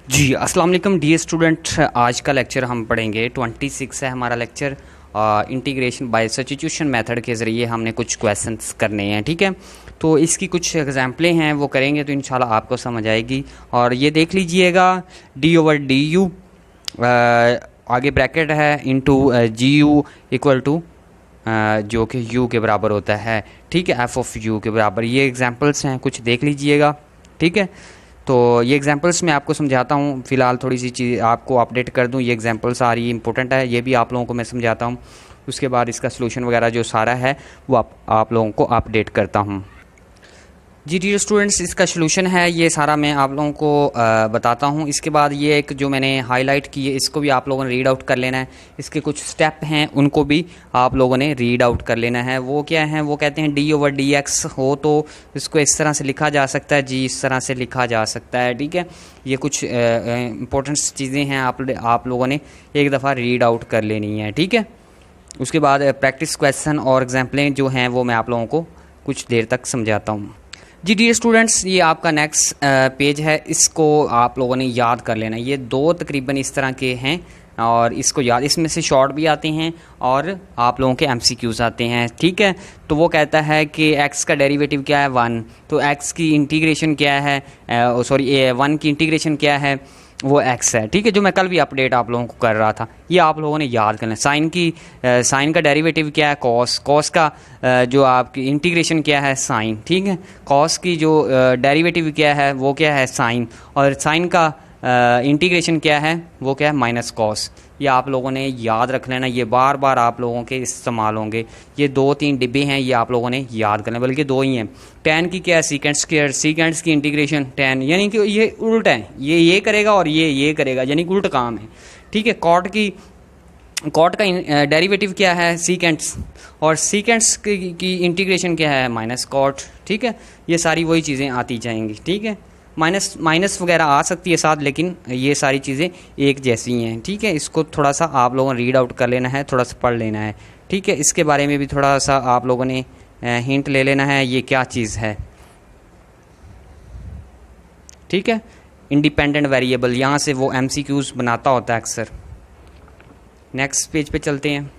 जी अस्सलाम वालेकुम dear student. आज का लेक्चर हम पढ़ेंगे 26 है हमारा lecture. Integration by substitution method के ज़रिए हमने कुछ क्वेश्चंस करने हैं, ठीक है। तो इसकी कुछ एग्जांपलें हैं वो करेंगे तो इंशाल्लाह आपको समझ आएगी। और ये देख लीजिएगा d/du आगे ब्रैकेट है इनटू gu इक्वल टू जो कि u के बराबर होता है, ठीक है, f(u) के बराबर। ये एग्जांपल्स हैं, कुछ देख लीजिएगा, ठीक है। तो ये एग्जांपल्स मैं आपको समझाता हूँ। फ़िलहाल थोड़ी सी चीज़ आपको अपडेट कर दूँ, ये एग्जांपल्स आ रही है, इंपॉर्टेंट है, ये भी आप लोगों को मैं समझाता हूँ। उसके बाद इसका सलूशन वगैरह जो सारा है वो आप लोगों को अपडेट करता हूँ। जी डियर स्टूडेंट्स, इसका सलूशन है ये सारा मैं आप लोगों को बताता हूँ। इसके बाद ये एक जो मैंने हाईलाइट की है इसको भी आप लोगों ने रीड आउट कर लेना है। इसके कुछ स्टेप हैं उनको भी आप लोगों ने रीड आउट कर लेना है। वो क्या है, वो कहते हैं d/dx हो तो इसको इस तरह से लिखा जा सकता है, जी इस तरह से लिखा जा सकता है, ठीक है। ये कुछ इंपॉर्टेंट चीज़ें हैं, आप लोगों ने एक दफ़ा रीड आउट कर लेनी है, ठीक है। उसके बाद प्रैक्टिस क्वेश्चन और एग्जाम्पलें जो हैं वो मैं आप लोगों को कुछ देर तक समझाता हूँ। जी डियर स्टूडेंट्स, ये आपका नेक्स्ट पेज है, इसको आप लोगों ने याद कर लेना। ये दो तकरीबन इस तरह के हैं और इसको याद, इसमें से शॉर्ट भी आते हैं और आप लोगों के एमसीक्यूज आते हैं, ठीक है। तो वो कहता है कि x का डेरिवेटिव क्या है 1, तो x की इंटीग्रेशन क्या है, सॉरी 1 की इंटीग्रेशन क्या है, वो x है, ठीक है। जो मैं कल भी अपडेट आप लोगों को कर रहा था, ये आप लोगों ने याद करना है। साइन का डेरिवेटिव क्या है कॉस का जो आपकी इंटीग्रेशन क्या है साइन, ठीक है। कॉस की जो डेरिवेटिव क्या है वो क्या है साइन, और साइन का इंटीग्रेशन क्या है वो क्या है माइनस कॉस। ये आप लोगों ने याद रख लेना, ये बार बार आप लोगों के इस्तेमाल होंगे। ये 2-3 डिब्बे हैं, ये आप लोगों ने याद करना, बल्कि 2 ही हैं। tan की क्या है सीकेंट स्क्वायर, सीकेंट्स की इंटीग्रेशन tan, यानी कि ये उल्टा है, ये करेगा और ये करेगा, यानी कि उल्टा काम है, ठीक है। कॉट का डेरिवेटिव क्या है सीकेंट्स, और सीकेंट्स की इंटीग्रेशन क्या है माइनस कॉट, ठीक है। ये सारी वही चीज़ें आती जाएंगी, ठीक है। माइनस वगैरह आ सकती है साथ, लेकिन ये सारी चीज़ें एक जैसी हैं, ठीक है। इसको थोड़ा सा आप लोगों ने रीड आउट कर लेना है, थोड़ा सा पढ़ लेना है, ठीक है। इसके बारे में भी थोड़ा सा आप लोगों ने हिंट ले लेना है, ये क्या चीज़ है, ठीक है। इंडिपेंडेंट वेरिएबल, यहाँ से वो एमसीक्यूज बनाता होता है अक्सर। नेक्स्ट पेज पे चलते हैं।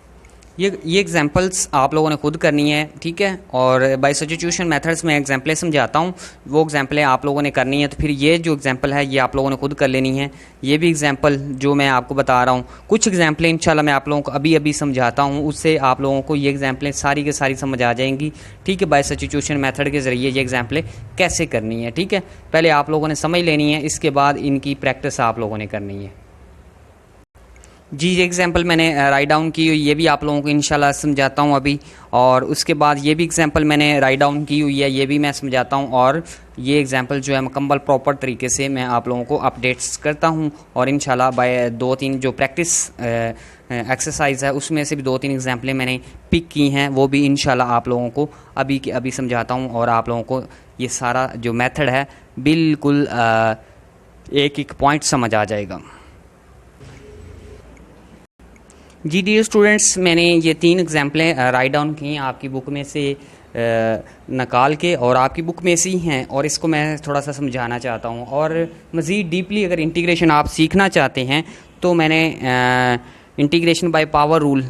ये एग्जांपल्स आप लोगों ने खुद करनी है, ठीक है। और बाय सब्स्टिट्यूशन मेथड्स में एग्जांपलें समझाता हूँ, वो एग्जांपलें आप लोगों ने करनी है। तो फिर ये जो एग्जांपल है ये आप लोगों ने खुद कर लेनी है। ये भी एग्जांपल जो मैं आपको बता रहा हूँ, कुछ एग्जांपलें इंशाल्लाह मैं आप लोगों को अभी समझाता हूँ, उससे आप लोगों को ये एग्जांपलें सारी की सारी समझ आ जाएंगी, ठीक है। बाय सब्स्टिट्यूशन मेथड के ज़रिए ये एग्जांपलें कैसे करनी है, ठीक है। पहले आप लोगों ने समझ लेनी है, इसके बाद इनकी प्रैक्टिस आप लोगों ने करनी है। जी ये एग्जांपल मैंने राइट डाउन की हुई, ये भी आप लोगों को इंशाल्लाह समझाता हूँ अभी। और उसके बाद ये भी एग्जांपल मैंने राइट डाउन की हुई है, ये भी मैं समझाता हूँ। और ये एग्जांपल जो है मुकम्मल प्रॉपर तरीके से मैं आप लोगों को अपडेट्स करता हूँ। और इंशाल्लाह बाय 2-3 जो प्रैक्टिस एक्सरसाइज है उसमें से भी 2-3 एग्जांपलें मैंने पिक की हैं, वो भी इंशाल्लाह आप लोगों को अभी के अभी समझाता हूँ। और आप लोगों को ये सारा जो मेथड है बिल्कुल एक एक पॉइंट समझ आ जाएगा। जी डियर स्टूडेंट्स, मैंने ये 3 एग्जांपलें राइट डाउन की हैं आपकी बुक में से निकाल के, और आपकी बुक में से ही हैं। और इसको मैं थोड़ा सा समझाना चाहता हूँ। और मज़ीद डीपली अगर इंटीग्रेशन आप सीखना चाहते हैं तो मैंने इंटीग्रेशन बाय पावर रूल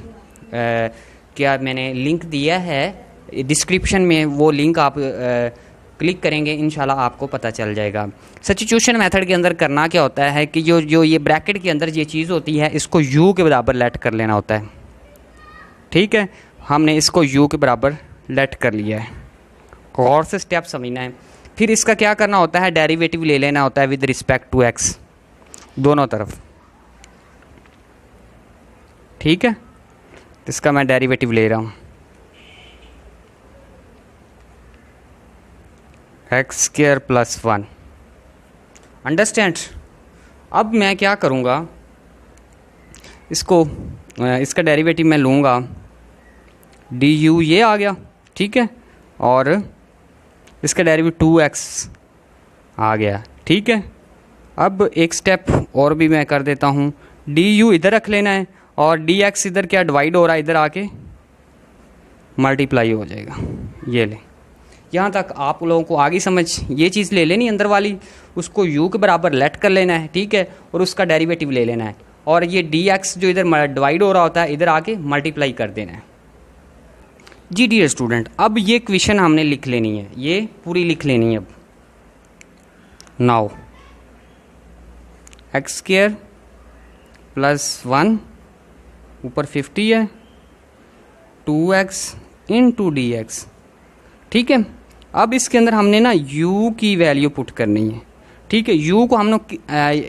क्या मैंने लिंक दिया है डिस्क्रिप्शन में, वो लिंक आप क्लिक करेंगे इंशाल्लाह आपको पता चल जाएगा। सब्स्टिट्यूशन मेथड के अंदर करना क्या होता है कि जो ये ब्रैकेट के अंदर ये चीज़ होती है इसको u के बराबर लेट कर लेना होता है, ठीक है। हमने इसको u के बराबर लेट कर लिया है, गौर से स्टेप समझना है। फिर इसका क्या करना होता है, डेरिवेटिव ले लेना होता है विद रिस्पेक्ट टू x दोनों तरफ, ठीक है। इसका मैं डेरिवेटिव ले रहा हूँ x² + 1, अंडरस्टैंड। अब मैं क्या करूँगा, इसका डेरिवेटिव मैं लूँगा du, ये आ गया, ठीक है। और इसका डेरिवेटिव 2x आ गया, ठीक है। अब एक स्टेप और भी मैं कर देता हूँ, du इधर रख लेना है और dx इधर क्या डिवाइड हो रहा है, इधर आके मल्टीप्लाई हो जाएगा। ये ले, यहाँ तक आप लोगों को आगे समझ ये चीज़ ले लेनी अंदर वाली, उसको u के बराबर लेट कर लेना है, ठीक है, और उसका डेरिवेटिव ले लेना है, और ये dx जो इधर डिवाइड हो रहा होता है इधर आके मल्टीप्लाई कर देना है। जी डियर स्टूडेंट, अब ये क्वेश्चन हमने लिख लेनी है, ये पूरी लिख लेनी है। अब नाउ एक्स स्क्वायर प्लस 1 ऊपर 50 है 2x इंटू डी एक्स, ठीक है। अब इसके अंदर हमने ना u की वैल्यू पुट करनी है, ठीक है। u को हम लोग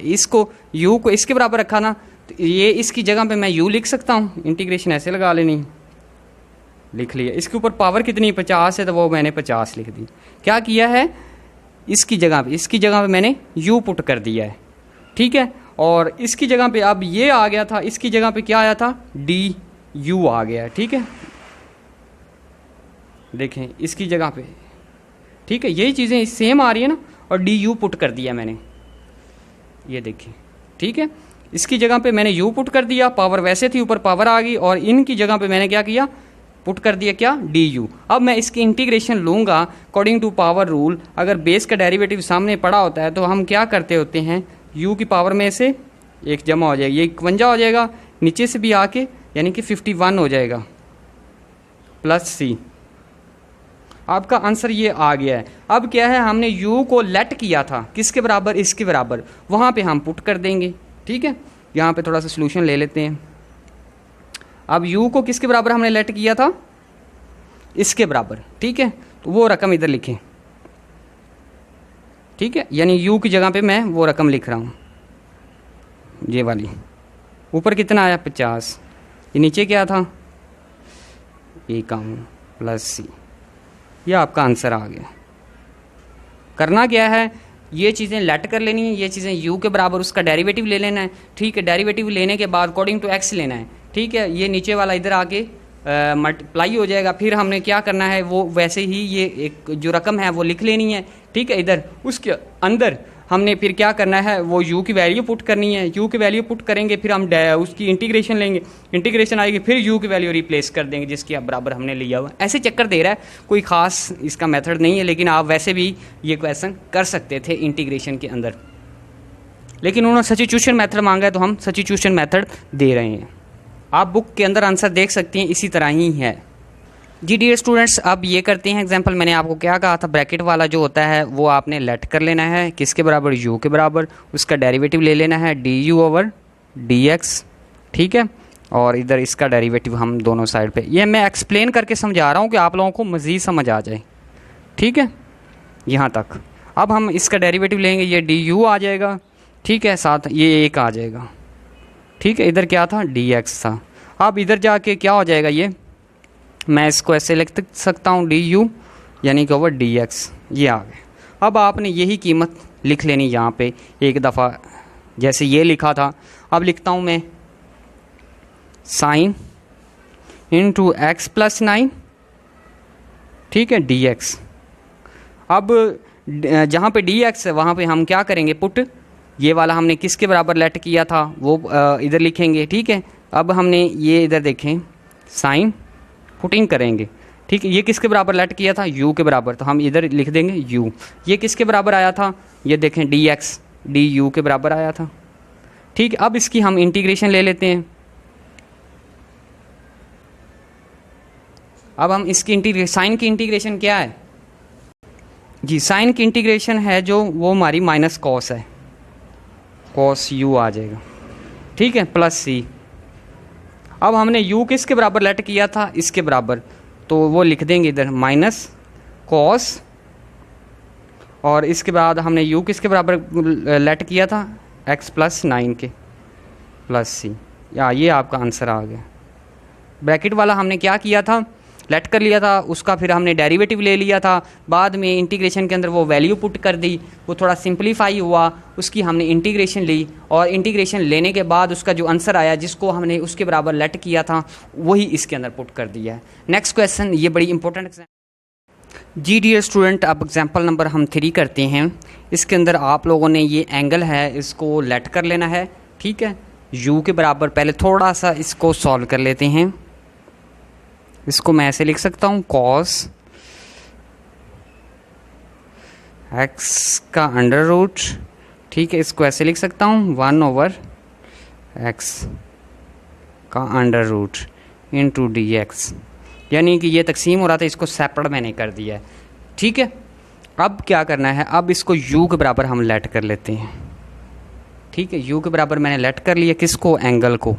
इसको u को इसके बराबर रखा ना, तो ये इसकी जगह पे मैं u लिख सकता हूँ, इंटीग्रेशन ऐसे लगा लेनी, लिख लिया। इसके ऊपर पावर कितनी 50 है तो वो मैंने 50 लिख दी। क्या किया है, इसकी जगह पे मैंने u पुट कर दिया है, ठीक है। और इसकी जगह पे अब ये आ गया था, इसकी जगह पे क्या आया था du आ गया है, ठीक है। देखें इसकी जगह पे, ठीक है, यही चीज़ें सेम आ रही है ना, और du पुट कर दिया मैंने, ये देखिए, ठीक है। इसकी जगह पे मैंने u पुट कर दिया, पावर वैसे थी ऊपर पावर आ गई, और इनकी जगह पे मैंने क्या किया, पुट कर दिया क्या du। अब मैं इसकी इंटीग्रेशन लूँगा अकॉर्डिंग टू पावर रूल। अगर बेस का डेरिवेटिव सामने पड़ा होता है तो हम क्या करते होते हैं, u की पावर में से एक जमा हो जाएगी, ये 51 हो जाएगा, नीचे से भी आके यानी कि 51 हो जाएगा प्लस c। आपका आंसर ये आ गया है। अब क्या है, हमने u को लेट किया था किसके बराबर, इसके बराबर, वहाँ पे हम पुट कर देंगे, ठीक है। यहाँ पे थोड़ा सा सोल्यूशन ले लेते हैं। अब u को किसके बराबर हमने लेट किया था, इसके बराबर, ठीक है, तो वो रकम इधर लिखें, ठीक है, यानी u की जगह पे मैं वो रकम लिख रहा हूँ, ये वाली। ऊपर कितना आया 50, ये नीचे क्या था 51 प्लस c। ये आपका आंसर आ गया। करना क्या है, ये चीज़ें लेट कर लेनी है, ये चीज़ें u के बराबर उसका डेरिवेटिव ले लेना है, ठीक है। डेरिवेटिव लेने के बाद अकॉर्डिंग टू x लेना है, ठीक है। ये नीचे वाला इधर आके मल्टीप्लाई हो जाएगा। फिर हमने क्या करना है, वो वैसे ही ये एक जो रकम है वो लिख लेनी है, ठीक है। इधर उसके अंदर हमने फिर क्या करना है, वो u की वैल्यू पुट करनी है। u की वैल्यू पुट करेंगे, फिर हम उसकी इंटीग्रेशन लेंगे, इंटीग्रेशन आएगी, फिर u की वैल्यू रिप्लेस कर देंगे जिसकी अब बराबर हमने लिया हुआ। ऐसे चक्कर दे रहा है, कोई ख़ास इसका मेथड नहीं है, लेकिन आप वैसे भी ये क्वेश्चन कर सकते थे इंटीग्रेशन के अंदर, लेकिन उन्होंने सब्स्टिट्यूशन मेथड मांगा है तो हम सब्स्टिट्यूशन मेथड दे रहे हैं। आप बुक के अंदर आंसर देख सकते हैं, इसी तरह ही है। जी डियर स्टूडेंट्स, अब ये करते हैं एग्जांपल। मैंने आपको क्या कहा था, ब्रैकेट वाला जो होता है वो आपने लेट कर लेना है किसके बराबर, u के बराबर, उसका डेरिवेटिव ले लेना है du ओवर dx, ठीक है। और इधर इसका डेरिवेटिव हम दोनों साइड पे, ये मैं एक्सप्लेन करके समझा रहा हूँ कि आप लोगों को मज़ीद समझ आ जाए, ठीक है, यहाँ तक। अब हम इसका डेरिवेटिव लेंगे, ये du आ जाएगा, ठीक है, साथ ये एक आ जाएगा, ठीक है। इधर क्या था dx था। अब इधर जाके क्या हो जाएगा, ये मैं इसको ऐसे लिख सकता हूँ du यानी कि ओवर dx, ये आ गया। अब आपने यही कीमत लिख लेनी यहाँ पे एक दफ़ा, जैसे ये लिखा था। अब लिखता हूँ मैं साइन इंटू एक्स प्लस 9, ठीक है, dx। अब जहाँ पे dx है वहाँ पे हम क्या करेंगे, पुट, ये वाला हमने किसके बराबर लेट किया था वो इधर लिखेंगे, ठीक है। अब हमने ये इधर देखें साइन पुटिंग करेंगे, ठीक है। ये किसके बराबर लेट किया था, u के बराबर, तो हम इधर लिख देंगे u। ये किसके बराबर आया था, ये देखें dx du के बराबर आया था, ठीक है। अब इसकी हम इंटीग्रेशन ले लेते हैं। अब हम इसकी साइन की इंटीग्रेशन क्या है जी, साइन की इंटीग्रेशन है जो वो हमारी माइनस कॉस है, कॉस u आ जाएगा, ठीक है, प्लस c। अब हमने u किसके बराबर लेट किया था, इसके बराबर, तो वो लिख देंगे इधर माइनस कॉस, और इसके बाद हमने u किसके बराबर लेट किया था, x प्लस 9 के प्लस c। या ये आपका आंसर आ गया। ब्रैकेट वाला हमने क्या किया था, लेट कर लिया था, उसका फिर हमने डेरिवेटिव ले लिया था, बाद में इंटीग्रेशन के अंदर वो वैल्यू पुट कर दी, वो थोड़ा सिंपलीफाई हुआ, उसकी हमने इंटीग्रेशन ली, और इंटीग्रेशन लेने के बाद उसका जो आंसर आया जिसको हमने उसके बराबर लेट किया था वही इसके अंदर पुट कर दिया है। नेक्स्ट क्वेश्चन, ये बड़ी इंपॉर्टेंट जी डियर स्टूडेंट, अब एग्जाम्पल नंबर हम 3 करते हैं। इसके अंदर आप लोगों ने ये एंगल है इसको लेट कर लेना है, ठीक है, u के बराबर। पहले थोड़ा सा इसको सॉल्व कर लेते हैं। इसको मैं ऐसे लिख सकता हूँ, कॉस एक्स का अंडर रूट, ठीक है, इसको ऐसे लिख सकता हूँ 1/x का under root into d x, यानी कि ये तकसीम हो रहा था, इसको सेपरेट मैंने कर दिया है, ठीक है। अब क्या करना है, अब इसको u के बराबर हम लेट कर लेते हैं, ठीक है। u के बराबर मैंने लेट कर लिया, किसको, एंगल को,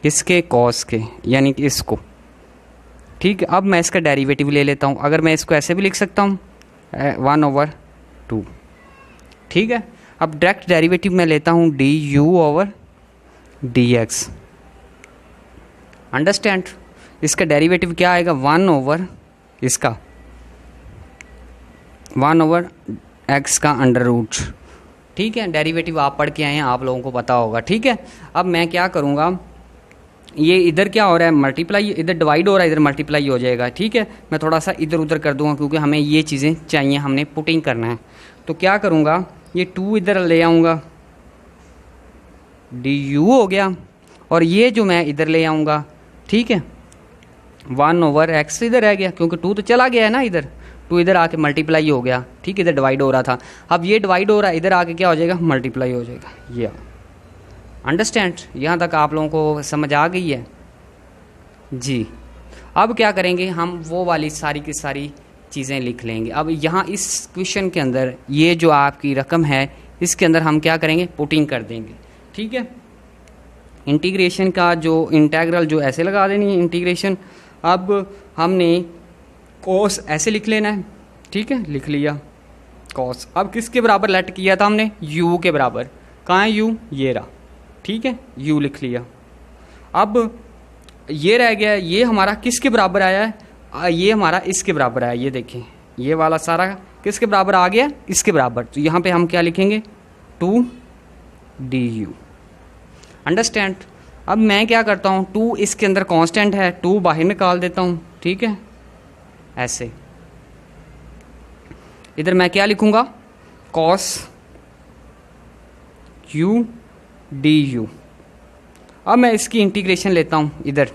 किसके, कॉस के, यानी कि इसको, ठीक है। अब मैं इसका डेरिवेटिव ले लेता हूँ, अगर मैं इसको ऐसे भी लिख सकता हूँ 1/2, ठीक है। अब डायरेक्ट डेरिवेटिव मैं लेता हूँ du/dx, अंडरस्टैंड। इसका डेरिवेटिव क्या आएगा, 1/x का अंडर रूट, ठीक है। डेरिवेटिव आप पढ़ के आए हैं, आप लोगों को पता होगा, ठीक है। अब मैं क्या करूँगा, ये इधर क्या हो रहा है, मल्टीप्लाई, इधर डिवाइड हो रहा है, इधर मल्टीप्लाई हो जाएगा, ठीक है। मैं थोड़ा सा इधर उधर कर दूंगा क्योंकि हमें ये चीज़ें चाहिए, हमने पुटिंग करना है। तो क्या करूँगा, ये 2 इधर ले आऊँगा, du हो गया, और ये जो मैं इधर ले आऊँगा, ठीक है, 1/x इधर रह गया क्योंकि 2 तो चला गया है ना, इधर 2 इधर आके मल्टीप्लाई हो गया, ठीक है, इधर डिवाइड हो रहा था, अब ये डिवाइड हो रहा है, इधर आके क्या हो जाएगा, मल्टीप्लाई हो जाएगा, ये अंडरस्टैंड। यहाँ तक आप लोगों को समझ आ गई है जी। अब क्या करेंगे, हम वो वाली सारी की सारी चीज़ें लिख लेंगे। अब यहाँ इस क्वेश्चन के अंदर ये जो आपकी रकम है, इसके अंदर हम क्या करेंगे, पुटिंग कर देंगे, ठीक है। इंटीग्रेशन का जो इंटेग्रल जो ऐसे लगा देनी है इंटीग्रेशन। अब हमने कॉस ऐसे लिख लेना है, ठीक है, लिख लिया कॉस। अब किसके बराबर लेट किया था हमने, u के बराबर, कहाँ है u, ये रहा, ठीक है, u लिख लिया। अब ये रह गया, ये हमारा किसके बराबर आया है, ये हमारा इसके बराबर आया, ये देखें, ये वाला सारा किसके बराबर आ गया, इसके बराबर। तो यहाँ पे हम क्या लिखेंगे, 2du, अंडरस्टैंड। अब मैं क्या करता हूँ, 2 इसके अंदर कांस्टेंट है, 2 बाहर निकाल देता हूँ, ठीक है, ऐसे। इधर मैं क्या लिखूँगा, cos u du। अब मैं इसकी इंटीग्रेशन लेता हूँ, इधर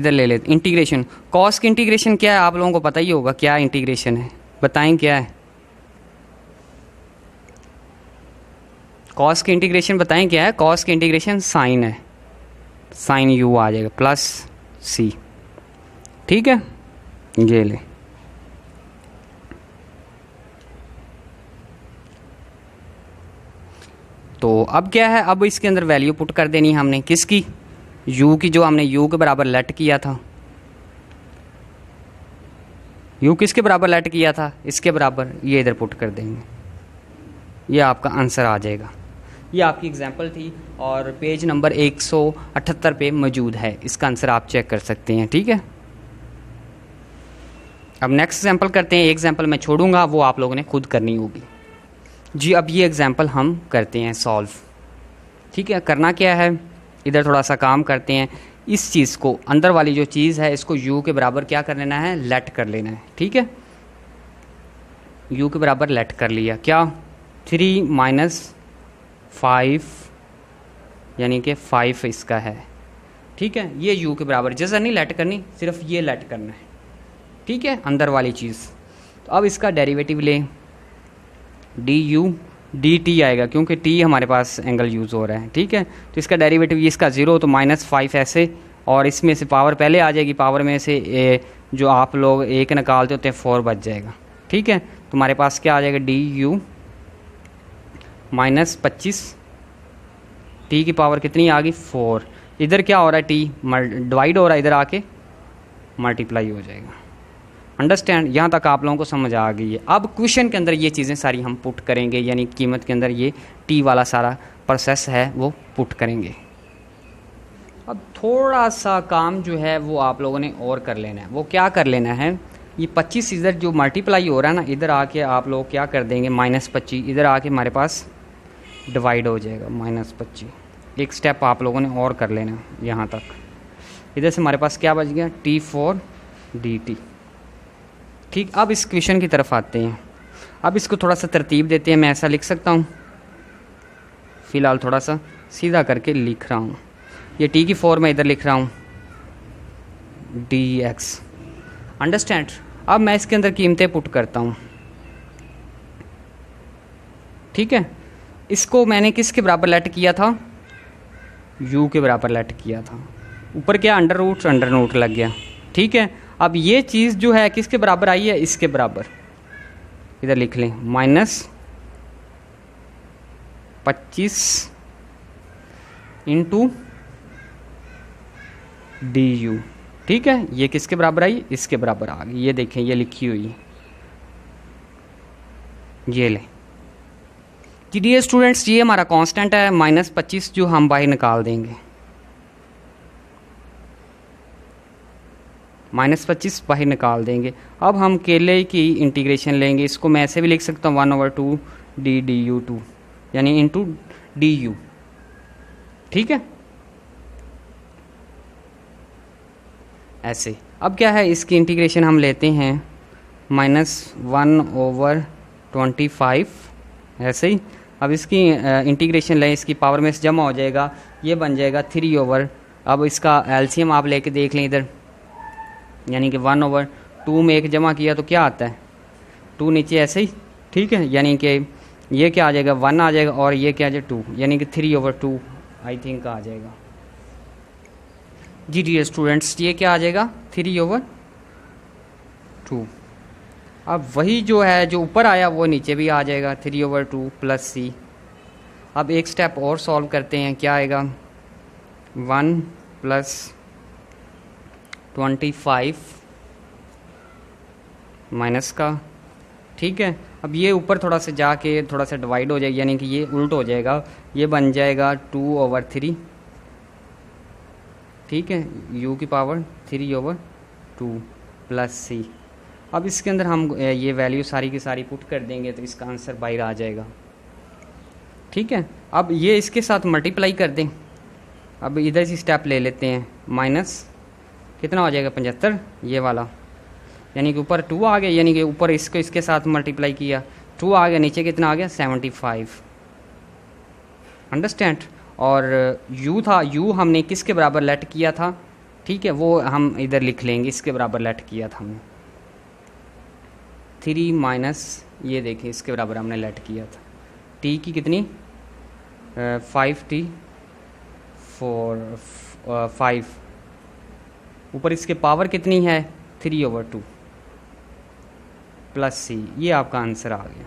ले लेते इंटीग्रेशन। कॉस की इंटीग्रेशन क्या है, आप लोगों को पता ही होगा क्या इंटीग्रेशन है, बताएं क्या है, कॉस की इंटीग्रेशन बताएं क्या है। कॉस की इंटीग्रेशन साइन है, साइन u आ जाएगा प्लस c, ठीक है, ये ले। तो अब क्या है, अब इसके अंदर वैल्यू पुट कर देनी है हमने, किसकी, u की, जो हमने u के बराबर लेट किया था। u किसके बराबर लेट किया था, इसके बराबर, ये इधर पुट कर देंगे, ये आपका आंसर आ जाएगा। ये आपकी एग्जांपल थी और पेज नंबर 178 पे मौजूद है, इसका आंसर आप चेक कर सकते हैं, ठीक है। अब नेक्स्ट एग्जांपल करते हैं, एक एग्जांपल मैं छोड़ूंगा, वो आप लोगों ने खुद करनी होगी जी। अब ये एग्जांपल हम करते हैं सॉल्व, ठीक है। करना क्या है, इधर थोड़ा सा काम करते हैं, इस चीज़ को, अंदर वाली जो चीज़ है, इसको u के बराबर क्या कर लेना है, लेट कर लेना है, ठीक है। u के बराबर लेट कर लिया, क्या, 3 - 5 यानी कि 5 इसका है, ठीक है। ये u के बराबर, जैसा नहीं लेट करनी, सिर्फ ये लेट करना है, ठीक है, अंदर वाली चीज़। तो अब इसका डेरिवेटिव लें, du dt आएगा क्योंकि t हमारे पास एंगल यूज़ हो रहा है, ठीक है। तो इसका डेरिवेटिव, इसका 0 तो -5 ऐसे, और इसमें से पावर पहले आ जाएगी, पावर में से जो आप लोग 1 निकालते होते हैं 4 बच जाएगा, ठीक है। तो हमारे पास क्या आ जाएगा, du -25, t की पावर कितनी आ गई, 4। इधर क्या हो रहा है, t डिवाइड हो रहा है, इधर आके मल्टीप्लाई हो जाएगा, अंडरस्टैंड। यहाँ तक आप लोगों को समझ आ गई है। अब क्वेश्चन के अंदर ये चीज़ें सारी हम पुट करेंगे, यानी कीमत के अंदर ये t वाला सारा प्रोसेस है वो पुट करेंगे। अब थोड़ा सा काम जो है वो आप लोगों ने और कर लेना है, वो क्या कर लेना है, ये 25 इधर जो मल्टीप्लाई हो रहा है ना, इधर आके आप लोग क्या कर देंगे, -25, इधर आके हमारे पास डिवाइड हो जाएगा, -25। एक स्टेप आप लोगों ने और कर लेना है यहाँ तक। इधर से हमारे पास क्या बच गया, t4 dt, ठीक। अब इस क्वेश्चन की तरफ आते हैं, अब इसको थोड़ा सा तरतीब देते हैं। मैं ऐसा लिख सकता हूँ, फ़िलहाल थोड़ा सा सीधा करके लिख रहा हूँ, ये t की 4 में इधर लिख रहा हूँ dx, अंडरस्टैंड। अब मैं इसके अंदर कीमतें पुट करता हूँ, ठीक है। इसको मैंने किसके बराबर लेट किया था, u के बराबर लेट किया था। ऊपर क्या अंडर रूट लग गया, ठीक है। अब ये चीज़ जो है किसके बराबर आई है, इसके बराबर, इधर लिख लें -25 इंटू du, ठीक है। ये किसके बराबर आई, इसके बराबर आ गई। ये देखें, ये लिखी हुई है, ये ले जी। डियर स्टूडेंट्स, ये हमारा कांस्टेंट है -25 जो हम बाहर निकाल देंगे, -25 बाहर निकाल देंगे। अब हम केले की इंटीग्रेशन लेंगे। इसको मैं ऐसे भी लिख सकता हूँ 1/2 du2 यानी इंटू du, ठीक है, ऐसे। अब क्या है, इसकी इंटीग्रेशन हम लेते हैं -1/25 ऐसे ही। अब इसकी इंटीग्रेशन लें, इसकी पावर में से जमा हो जाएगा, ये बन जाएगा 3/। अब इसका एलसीएम आप लेके देख लें इधर, यानी कि 1/2 में एक जमा किया तो क्या आता है 2 नीचे ऐसे ही, ठीक है। यानी कि ये क्या आ जाएगा 1 आ जाएगा और ये क्या आ जाएगा 2, यानी कि 3/2 आई थिंक आ जाएगा जी। डियर स्टूडेंट्स, ये क्या आ जाएगा 3/2। अब वही जो है जो ऊपर आया वो नीचे भी आ जाएगा 3/2 + c। अब एक स्टेप और सॉल्व करते हैं, क्या आएगा 1 + 25 माइनस का, ठीक है। अब ये ऊपर थोड़ा सा जाके थोड़ा सा डिवाइड हो जाएगा, यानी कि ये उल्ट हो जाएगा, ये बन जाएगा 2/3, ठीक है। u की पावर 3/2 + c। अब इसके अंदर हम ये वैल्यू सारी की सारी पुट कर देंगे तो इसका आंसर बाहर आ जाएगा, ठीक है। अब ये इसके साथ मल्टीप्लाई कर दें। अब इधर से स्टेप ले लेते हैं, माइनस कितना हो जाएगा 75, ये वाला, यानी कि ऊपर 2 आ गया, यानी कि ऊपर इसको इसके साथ मल्टीप्लाई किया 2 आ गया, नीचे कितना आ गया 75, अंडरस्टैंड। और u था, u हमने किसके बराबर लेट किया था, ठीक है, वो हम इधर लिख लेंगे, इसके बराबर लेट किया था हमने 3 माइनस, ये देखिए इसके बराबर हमने लेट किया था t की कितनी 5t 5, ऊपर इसके पावर कितनी है 3/2 + c। ये आपका आंसर आ गया।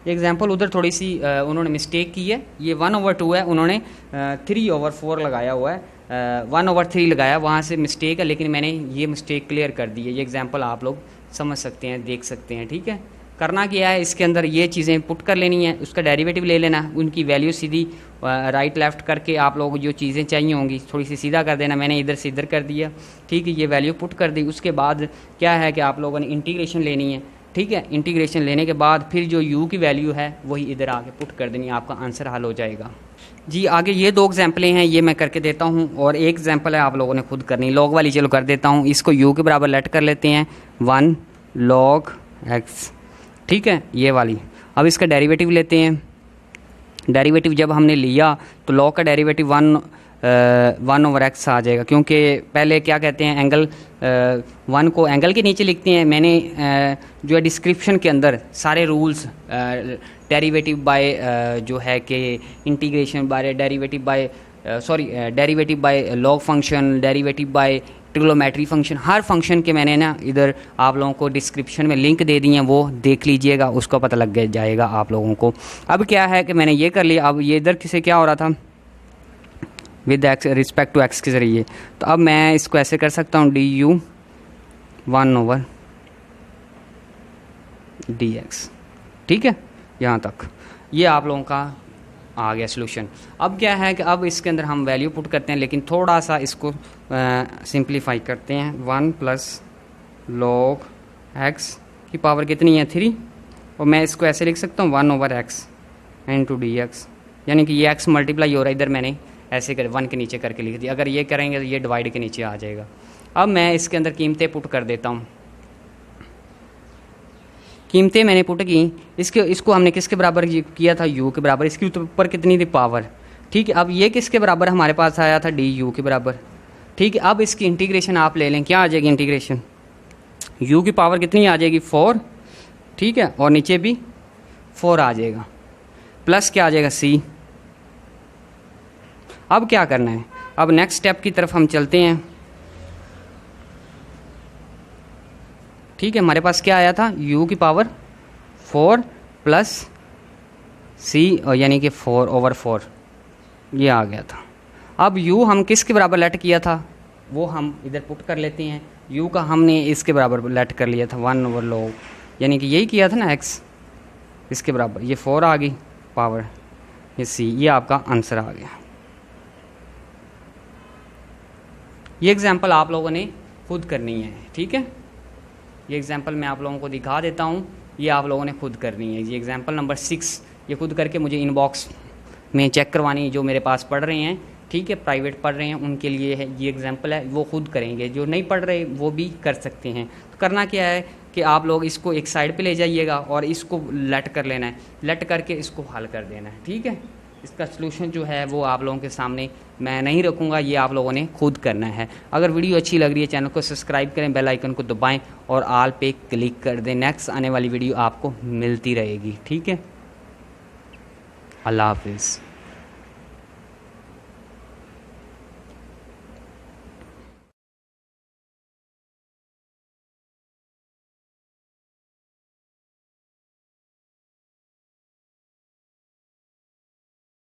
एग्जाम्पल उधर थोड़ी सी उन्होंने मिस्टेक की है, ये 1/2 है, उन्होंने 3/4 लगाया हुआ है, 1/3 लगाया, वहाँ से मिस्टेक है, लेकिन मैंने ये मिस्टेक क्लियर कर दी है। ये एग्जाम्पल आप लोग समझ सकते हैं, देख सकते हैं, ठीक है। करना क्या है, इसके अंदर ये चीज़ें पुट कर लेनी है, उसका डेरिवेटिव ले लेना, उनकी वैल्यू सीधी राइट लेफ्ट करके आप लोग जो चीज़ें चाहिए होंगी थोड़ी सी सीधा कर देना। मैंने इधर से इधर कर दिया, ठीक है, ये वैल्यू पुट कर दी। उसके बाद क्या है कि आप लोगों ने इंटीग्रेशन लेनी है, ठीक है। इंटीग्रेशन लेने के बाद फिर जो u की वैल्यू है वही इधर आके पुट कर देनी, आपका आंसर हल हो जाएगा जी। आगे ये 2 एग्जाम्पलें हैं, ये मैं करके देता हूँ, और एक एग्जाम्पल है आप लोगों ने खुद करनी, लॉग वाली चलो कर देता हूँ। इसको u के बराबर लेट कर लेते हैं 1 log x, ठीक है, ये वाली। अब इसका डेरिवेटिव लेते हैं। डेरिवेटिव जब हमने लिया तो log का डेरिवेटिव 1/x आ जाएगा, क्योंकि पहले क्या कहते हैं एंगल 1 को एंगल के नीचे लिखते हैं। मैंने जो है डिस्क्रिप्शन के अंदर सारे रूल्स डेरिवेटिव बाय जो है कि integration by derivative by derivative by log function, derivative by trigonometry function, हर फंक्शन के मैंने ना इधर आप लोगों को डिस्क्रिप्शन में लिंक दे दिए हैं, वो देख लीजिएगा, उसको पता लग जाएगा आप लोगों को। अब क्या है कि मैंने ये कर लिया, अब ये इधर किसे क्या हो रहा था with x respect to x के ज़रिए, तो अब मैं इसको ऐसे कर सकता हूँ du 1/dx, ठीक है, यहाँ तक ये आप लोगों का आ गया सोल्यूशन। अब क्या है कि अब इसके अंदर हम वैल्यू पुट करते हैं, लेकिन थोड़ा सा इसको सिंप्लीफाई करते हैं। 1 + log x की पावर कितनी है 3, और मैं इसको ऐसे लिख सकता हूँ 1/x × dx, यानी कि ये x मल्टीप्लाई हो रहा है, इधर मैंने ऐसे कर 1 के नीचे करके लिख दिया। अगर ये करेंगे तो ये डिवाइड के नीचे आ जाएगा। अब मैं इसके अंदर कीमतें पुट कर देता हूँ। कीमतें मैंने पुट की, इसको हमने किसके बराबर किया था u के बराबर, इसके ऊपर कितनी थी पावर, ठीक है। अब ये किसके बराबर हमारे पास आया था du के बराबर, ठीक है। अब इसकी इंटीग्रेशन आप ले लें, क्या आ जाएगी इंटीग्रेशन, u की पावर कितनी आ जाएगी 4, ठीक है, और नीचे भी 4 आ जाएगा, प्लस क्या आ जाएगा c। अब क्या करना है, अब नेक्स्ट स्टेप की तरफ हम चलते हैं। ठीक है, हमारे पास क्या आया था, u की पावर 4 प्लस c, यानी कि 4/4 ये आ गया था। अब u हम किसके बराबर लेट किया था वो हम इधर पुट कर लेते हैं। u का हमने इसके बराबर लेट कर लिया था 1/log, यानी कि यही किया था ना x इसके बराबर, ये 4 आ गई पावर, ये c, ये आपका आंसर आ गया। ये एग्जाम्पल आप लोगों ने खुद करनी है, ठीक है। ये एग्जाम्पल मैं आप लोगों को दिखा देता हूँ, ये आप लोगों ने खुद करनी है। ये एग्जाम्पल नंबर 6, ये खुद करके मुझे इनबॉक्स में चेक करवानी, जो मेरे पास पढ़ रहे हैं, ठीक है, प्राइवेट पढ़ रहे हैं उनके लिए है ये एग्जाम्पल है, वो खुद करेंगे। जो नहीं पढ़ रहे वो भी कर सकते हैं। तो करना क्या है कि आप लोग इसको एक साइड पे ले जाइएगा और इसको लेट कर लेना है, लेट करके इसको हल कर देना है, ठीक है। इसका सलूशन जो है वो आप लोगों के सामने मैं नहीं रखूँगा, ये आप लोगों ने खुद करना है। अगर वीडियो अच्छी लग रही है चैनल को सब्सक्राइब करें, बेल आइकन को दबाएं और ऑल पे क्लिक कर दें। नेक्स्ट आने वाली वीडियो आपको मिलती रहेगी, ठीक है। अल्लाह हाफिज़।